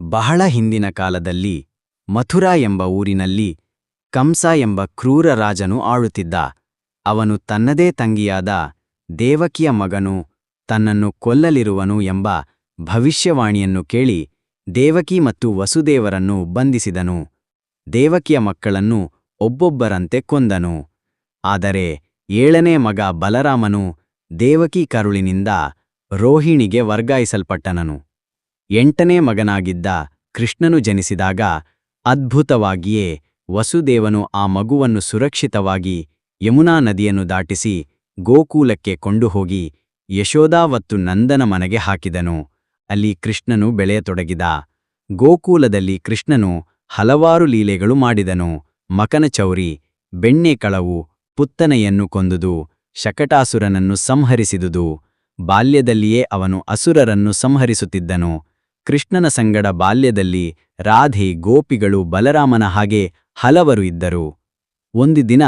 ಬಹಳ ಹಿಂದಿನ ಕಾಲದಲ್ಲಿ ಮಥುರಾ ಎಂಬ ಊರಿನಲ್ಲಿ ಕಂಸ ಎಂಬ ಕ್ರೂರ ರಾಜನು ಆಳುತ್ತಿದ್ದ. ಅವನು ತನ್ನದೇ ತಂಗಿಯಾದ ದೇವಕಿಯ ಮಗನು ತನ್ನನ್ನು ಕೊಲ್ಲಲಿರುವನು ಎಂಬ ಭವಿಷ್ಯವಾಣಿಯನ್ನು ಕೇಳಿ ದೇವಕಿ ಮತ್ತು ವಸುದೇವರನ್ನು ಬಂಧಿಸಿದನು. ದೇವಕಿಯ ಮಕ್ಕಳನ್ನು ಒಬ್ಬೊಬ್ಬರಂತೆ ಕೊಂದನು. ಆದರೆ 7ನೇ ಮಗ ಬಲರಾಮನು ದೇವಕಿ ಕರುಳಿನಿಂದ ರೋಹಿಣಿಗೆ ವರ್ಗಾಯಿಸಲ್ಪಟ್ಟನನು. 8ನೇ ಮಗನಾಗಿದ್ದ ಕೃಷ್ಣನು ಜನಿಸಿದಾಗ ಅದ್ಭುತವಾಗಿಯೇ ವಸುದೇವನು ಆ ಮಗುವನ್ನು ಸುರಕ್ಷಿತವಾಗಿ ಯಮುನಾ ನದಿಯನ್ನು ದಾಟಿಸಿ ಗೋಕುಲಕ್ಕೆ ಕೊಂಡುಹೋಗಿ ಯಶೋದಾ ಮತ್ತು ನಂದನ ಮನೆಗೆ ಹಾಕಿದನು. ಅಲ್ಲಿ ಕೃಷ್ಣನು ಬೆಳೆಯತೊಡಗಿದ. ಗೋಕುಲದಲ್ಲಿ ಕೃಷ್ಣನು ಹಲವಾರು ಲೀಲೆಗಳು ಮಾಡಿದನು. ಮಕನಚೌರಿ, ಬೆಣ್ಣೆ ಕಳವು, ಪುತ್ತನೆಯನ್ನು ಕೊಂದುದು, ಶಕಟಾಸುರನನ್ನು ಸಂಹರಿಸಿದುದು. ಬಾಲ್ಯದಲ್ಲಿಯೇ ಅವನು ಅಸುರರನ್ನು ಸಂಹರಿಸುತ್ತಿದ್ದನು. ಕೃಷ್ಣನ ಸಂಗಡ ಬಾಲ್ಯದಲ್ಲಿ ರಾಧೆ, ಗೋಪಿಗಳು, ಬಲರಾಮನ ಹಾಗೆ ಹಲವರು ಇದ್ದರು. ಒಂದು ದಿನ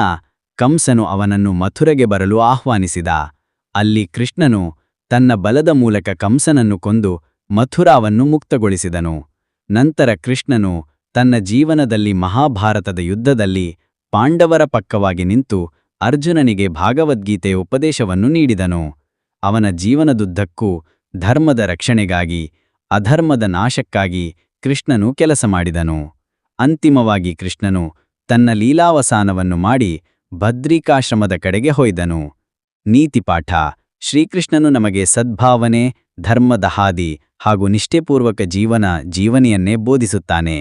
ಕಂಸನು ಅವನನ್ನು ಮಥುರೆಗೆ ಬರಲು ಆಹ್ವಾನಿಸಿದ. ಅಲ್ಲಿ ಕೃಷ್ಣನು ತನ್ನ ಬಲದ ಮೂಲಕ ಕಂಸನನ್ನು ಕೊಂದು ಮಥುರಾವನ್ನು ಮುಕ್ತಗೊಳಿಸಿದನು. ನಂತರ ಕೃಷ್ಣನು ತನ್ನ ಜೀವನದಲ್ಲಿ ಮಹಾಭಾರತದ ಯುದ್ಧದಲ್ಲಿ ಪಾಂಡವರ ಪಕ್ಕವಾಗಿ ನಿಂತು ಅರ್ಜುನನಿಗೆ ಭಾಗವದ್ಗೀತೆಯ ಉಪದೇಶವನ್ನು ನೀಡಿದನು. ಅವನ ಜೀವನದುದ್ದಕ್ಕೂ ಧರ್ಮದ ರಕ್ಷಣೆಗಾಗಿ, ಅಧರ್ಮದ ನಾಶಕ್ಕಾಗಿ ಕೃಷ್ಣನು ಕೆಲಸ ಮಾಡಿದನು. ಅಂತಿಮವಾಗಿ ಕೃಷ್ಣನು ತನ್ನ ಲೀಲಾವಸಾನವನ್ನು ಮಾಡಿ ಬದ್ರಿಕಾಶ್ರಮದ ಕಡೆಗೆ ಹೊಯ್ದನು. ನೀತಿಪಾಠ: ಶ್ರೀಕೃಷ್ಣನು ನಮಗೆ ಸದ್ಭಾವನೆ, ಧರ್ಮದ ಹಾದಿ ಹಾಗೂ ನಿಷ್ಠೆಪೂರ್ವಕ ಜೀವನಿಯನ್ನೇ ಬೋಧಿಸುತ್ತಾನೆ.